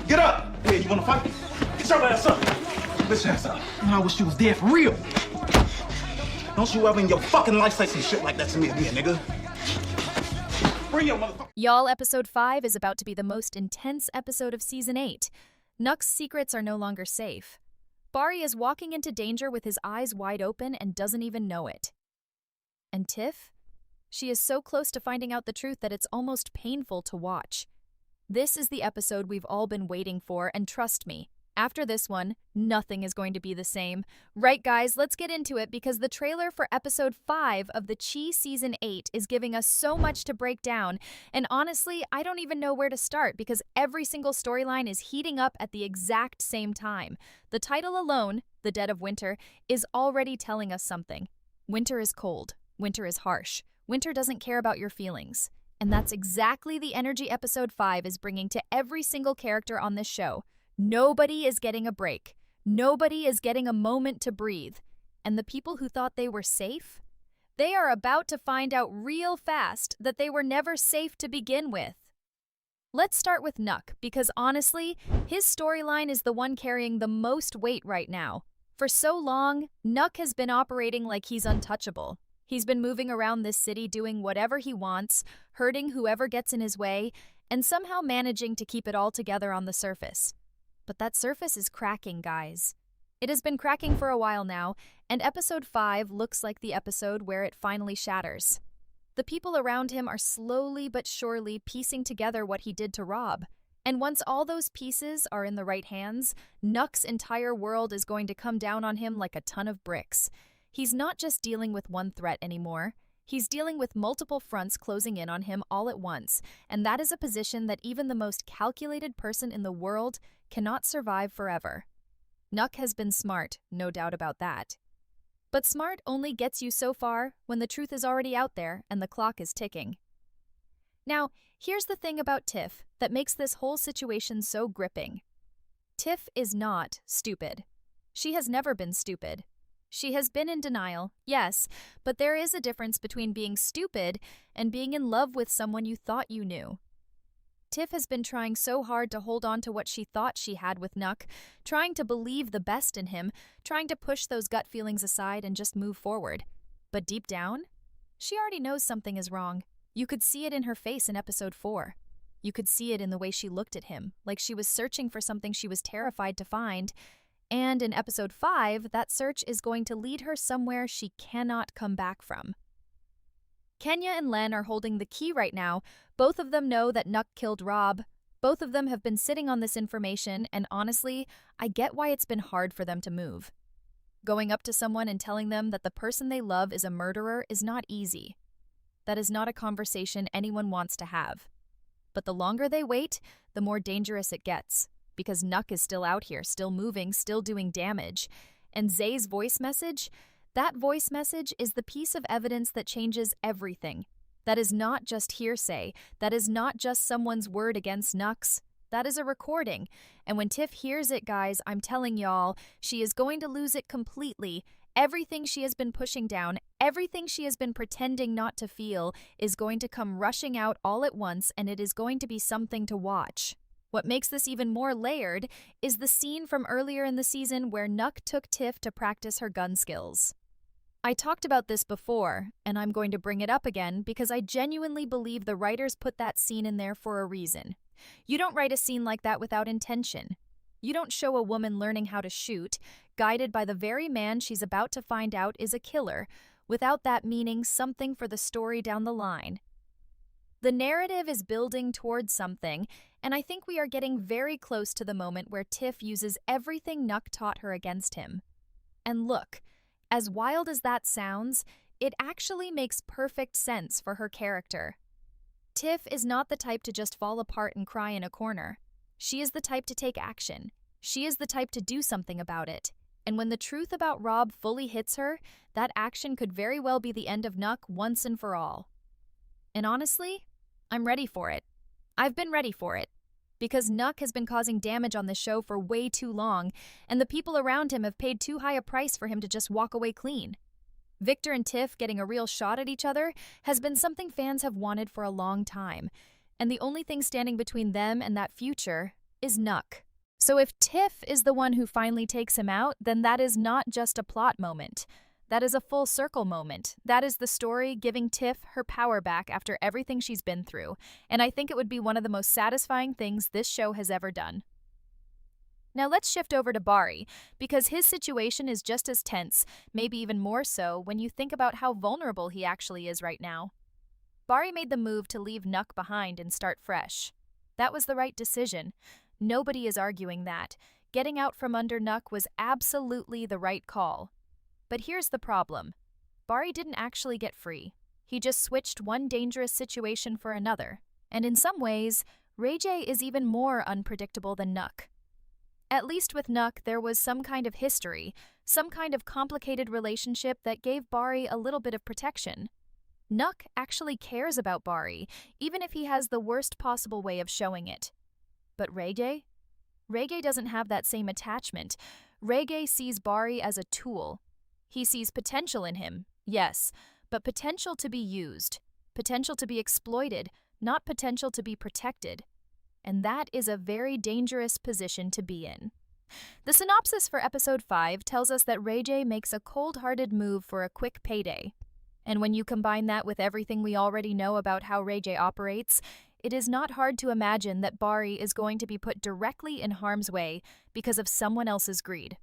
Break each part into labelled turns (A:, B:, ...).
A: Get up! Yeah, you wanna fight? Get your ass up! Get your ass up. I wish you was dead for real. Don't you ever in your fucking life say some shit like that to me again, nigga. Bring your motherfucker.
B: Y'all, episode 5 is about to be the most intense episode of season 8. Nuck's secrets are no longer safe. Bari is walking into danger with his eyes wide open and doesn't even know it. And Tiff? She is so close to finding out the truth that it's almost painful to watch. This is the episode we've all been waiting for, and trust me, after this one, nothing is going to be the same. Right, guys, let's get into it because the trailer for episode 5 of the Chi season 8 is giving us so much to break down. And honestly, I don't even know where to start because every single storyline is heating up at the exact same time. The title alone, The Dead of Winter, is already telling us something. Winter is cold. Winter is harsh. Winter doesn't care about your feelings. And that's exactly the energy episode 5 is bringing to every single character on this show. Nobody is getting a break. Nobody is getting a moment to breathe. And the people who thought they were safe? They are about to find out real fast that they were never safe to begin with. Let's start with Nuck, because honestly, his storyline is the one carrying the most weight right now. For so long, Nuck has been operating like he's untouchable. He's been moving around this city doing whatever he wants, hurting whoever gets in his way, and somehow managing to keep it all together on the surface. But that surface is cracking, guys. It has been cracking for a while now, and episode 5 looks like the episode where it finally shatters. The people around him are slowly but surely piecing together what he did to Rob. And once all those pieces are in the right hands, Nuck's entire world is going to come down on him like a ton of bricks. He's not just dealing with one threat anymore. He's dealing with multiple fronts closing in on him all at once, and that is a position that even the most calculated person in the world cannot survive forever. Nuck has been smart, no doubt about that. But smart only gets you so far when the truth is already out there and the clock is ticking. Now, here's the thing about Tiff that makes this whole situation so gripping. Tiff is not stupid. She has never been stupid. She has been in denial, yes, but there is a difference between being stupid and being in love with someone you thought you knew. Tiff has been trying so hard to hold on to what she thought she had with Nuck, trying to believe the best in him, trying to push those gut feelings aside and just move forward. But deep down, she already knows something is wrong. You could see it in her face in episode 4. You could see it in the way she looked at him, like she was searching for something she was terrified to find. And in episode 5, that search is going to lead her somewhere she cannot come back from. Kenya and Len are holding the key right now. Both of them know that Nuck killed Rob. Both of them have been sitting on this information, and honestly, I get why it's been hard for them to move. Going up to someone and telling them that the person they love is a murderer is not easy. That is not a conversation anyone wants to have. But the longer they wait, the more dangerous it gets. Because Nuck is still out here, still moving, still doing damage. And Zay's voice message? That voice message is the piece of evidence that changes everything. That is not just hearsay. That is not just someone's word against Nuck's. That is a recording. And when Tiff hears it, guys, I'm telling y'all, she is going to lose it completely. Everything she has been pushing down, everything she has been pretending not to feel, is going to come rushing out all at once, and it is going to be something to watch. What makes this even more layered is the scene from earlier in the season where Nuck took Tiff to practice her gun skills. I talked about this before, and I'm going to bring it up again because I genuinely believe the writers put that scene in there for a reason. You don't write a scene like that without intention. You don't show a woman learning how to shoot, guided by the very man she's about to find out is a killer, without that meaning something for the story down the line. The narrative is building towards something, and I think we are getting very close to the moment where Tiff uses everything Nuck taught her against him. And look, as wild as that sounds, it actually makes perfect sense for her character. Tiff is not the type to just fall apart and cry in a corner. She is the type to take action. She is the type to do something about it. And when the truth about Rob fully hits her, that action could very well be the end of Nuck once and for all. And honestly, I'm ready for it. I've been ready for it. Because Nuck has been causing damage on this show for way too long, and the people around him have paid too high a price for him to just walk away clean. Victor and Tiff getting a real shot at each other has been something fans have wanted for a long time, and the only thing standing between them and that future is Nuck. So if Tiff is the one who finally takes him out, then that is not just a plot moment. That is a full circle moment. That is the story giving Tiff her power back after everything she's been through, and I think it would be one of the most satisfying things this show has ever done. Now let's shift over to Bari, because his situation is just as tense, maybe even more so, when you think about how vulnerable he actually is right now. Bari made the move to leave Nuck behind and start fresh. That was the right decision. Nobody is arguing that. Getting out from under Nuck was absolutely the right call. But here's the problem. Bari didn't actually get free. He just switched one dangerous situation for another. And in some ways, Rege is even more unpredictable than Nuck. At least with Nuck, there was some kind of history, some kind of complicated relationship that gave Bari a little bit of protection. Nuck actually cares about Bari, even if he has the worst possible way of showing it. But Rege? Rege doesn't have that same attachment. Rege sees Bari as a tool. He sees potential in him, yes, but potential to be used, potential to be exploited, not potential to be protected. And that is a very dangerous position to be in. The synopsis for episode 5 tells us that Rege makes a cold-hearted move for a quick payday. And when you combine that with everything we already know about how Rege operates, it is not hard to imagine that Bari is going to be put directly in harm's way because of someone else's greed.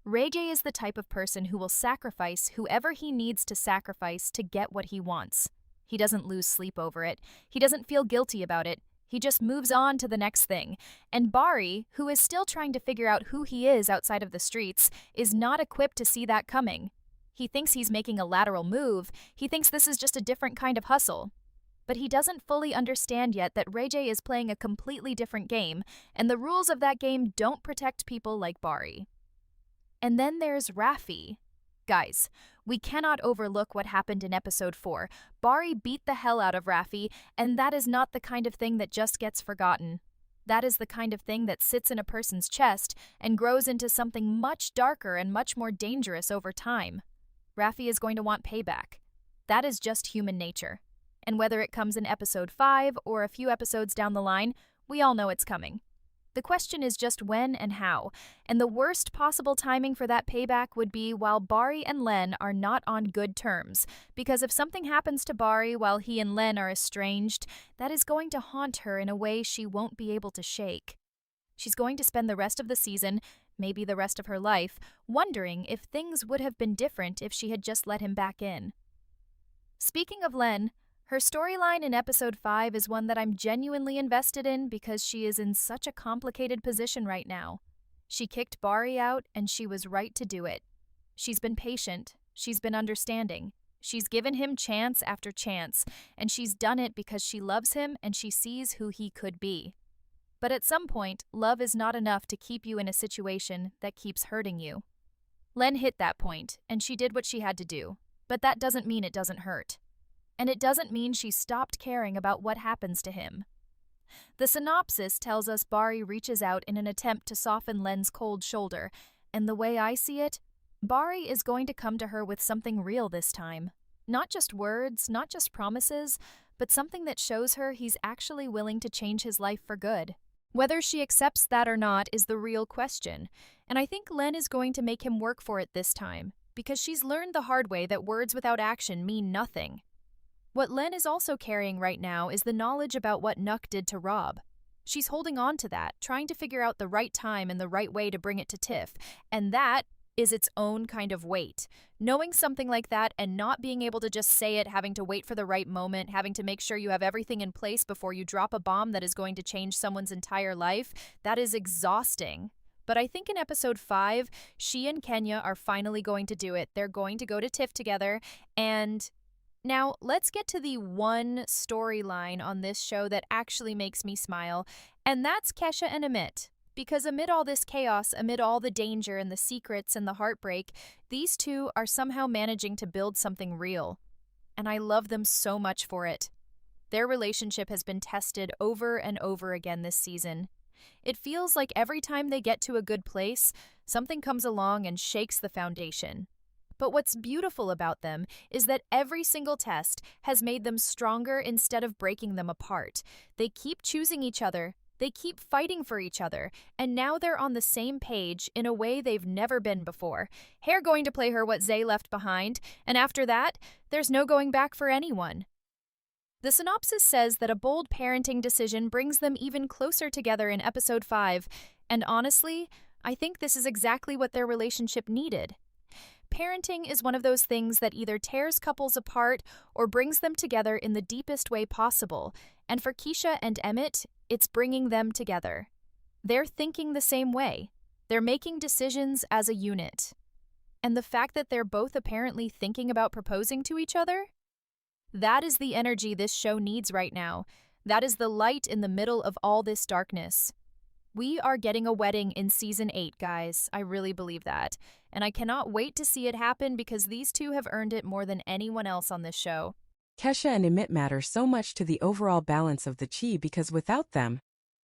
B: Rege is the type of person who will sacrifice whoever he needs to sacrifice to get what he wants. He doesn't lose sleep over it. He doesn't feel guilty about it. He just moves on to the next thing. And Bari, who is still trying to figure out who he is outside of the streets, is not equipped to see that coming. He thinks he's making a lateral move. He thinks this is just a different kind of hustle. But he doesn't fully understand yet that Rege is playing a completely different game, and the rules of that game don't protect people like Bari. And then there's Raffi. Guys, we cannot overlook what happened in episode 4. Bari beat the hell out of Raffi, and that is not the kind of thing that just gets forgotten. That is the kind of thing that sits in a person's chest and grows into something much darker and much more dangerous over time. Raffi is going to want payback. That is just human nature. And whether it comes in episode 5 or a few episodes down the line, we all know it's coming. The question is just when and how, and the worst possible timing for that payback would be while Bari and Len are not on good terms, because if something happens to Bari while he and Len are estranged, that is going to haunt her in a way she won't be able to shake. She's going to spend the rest of the season, maybe the rest of her life, wondering if things would have been different if she had just let him back in. Speaking of Len, her storyline in episode 5 is one that I'm genuinely invested in because she is in such a complicated position right now. She kicked Bari out, and she was right to do it. She's been patient. She's been understanding. She's given him chance after chance, and she's done it because she loves him and she sees who he could be. But at some point, love is not enough to keep you in a situation that keeps hurting you. Len hit that point, and she did what she had to do, but that doesn't mean it doesn't hurt. And it doesn't mean she stopped caring about what happens to him. The synopsis tells us Bari reaches out in an attempt to soften Len's cold shoulder, and the way I see it, Bari is going to come to her with something real this time. Not just words, not just promises, but something that shows her he's actually willing to change his life for good. Whether she accepts that or not is the real question, and I think Len is going to make him work for it this time, because she's learned the hard way that words without action mean nothing. What Len is also carrying right now is the knowledge about what Nuck did to Rob. She's holding on to that, trying to figure out the right time and the right way to bring it to Tiff, and that is its own kind of weight. Knowing something like that and not being able to just say it, having to wait for the right moment, having to make sure you have everything in place before you drop a bomb that is going to change someone's entire life, that is exhausting. But I think in episode 5, she and Kenya are finally going to do it. They're going to go to Tiff together, and now, let's get to the one storyline on this show that actually makes me smile, and that's Kesha and Amit. Because amid all this chaos, amid all the danger and the secrets and the heartbreak, these two are somehow managing to build something real. And I love them so much for it. Their relationship has been tested over and over again this season. It feels like every time they get to a good place, something comes along and shakes the foundation. But what's beautiful about them is that every single test has made them stronger instead of breaking them apart. They keep choosing each other, they keep fighting for each other, and now they're on the same page in a way they've never been before. Hair going to play her what Zay left behind, and after that, there's no going back for anyone. The synopsis says that a bold parenting decision brings them even closer together in episode 5, and honestly, I think this is exactly what their relationship needed. Parenting is one of those things that either tears couples apart or brings them together in the deepest way possible, and for Keisha and Emmett, it's bringing them together. They're thinking the same way. They're making decisions as a unit. And the fact that they're both apparently thinking about proposing to each other? That is the energy this show needs right now. That is the light in the middle of all this darkness. We are getting a wedding in Season 8, guys. I really believe that. And I cannot wait to see it happen because these two have earned it more than anyone else on this show.
C: Kesha and Emmett matter so much to the overall balance of the chi because without them,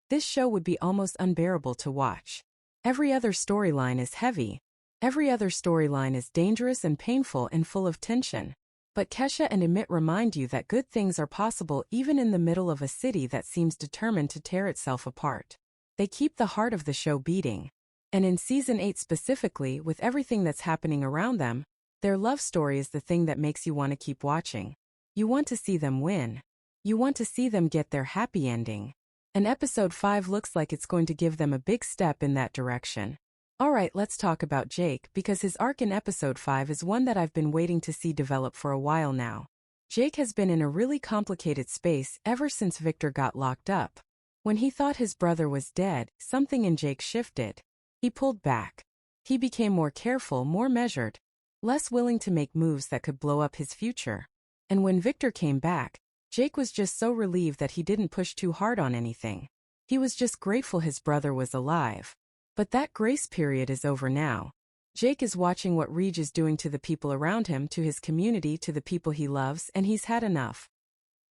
C: this show would be almost unbearable to watch. Every other storyline is heavy. Every other storyline is dangerous and painful and full of tension. But Kesha and Emmett remind you that good things are possible even in the middle of a city that seems determined to tear itself apart. They keep the heart of the show beating. And in Season 8 specifically, with everything that's happening around them, their love story is the thing that makes you want to keep watching. You want to see them win. You want to see them get their happy ending. And episode 5 looks like it's going to give them a big step in that direction. Alright, let's talk about Jake, because his arc in episode 5 is one that I've been waiting to see develop for a while now. Jake has been in a really complicated space ever since Victor got locked up. When he thought his brother was dead, something in Jake shifted. He pulled back. He became more careful, more measured, less willing to make moves that could blow up his future. And when Victor came back, Jake was just so relieved that he didn't push too hard on anything. He was just grateful his brother was alive. But that grace period is over now. Jake is watching what Rege is doing to the people around him, to his community, to the people he loves, and he's had enough.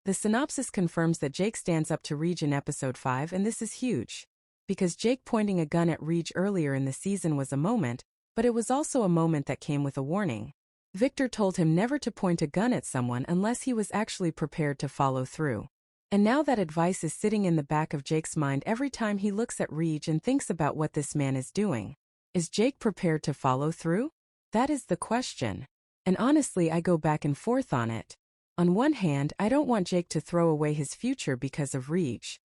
C: The synopsis confirms that Jake stands up to Rege in episode 5, and this is huge. Because Jake pointing a gun at Rege earlier in the season was a moment, but it was also a moment that came with a warning. Victor told him never to point a gun at someone unless he was actually prepared to follow through. And now that advice is sitting in the back of Jake's mind every time he looks at Rege and thinks about what this man is doing. Is Jake prepared to follow through? That is the question. And honestly, I go back and forth on it. On one hand, I don't want Jake to throw away his future because of Rege.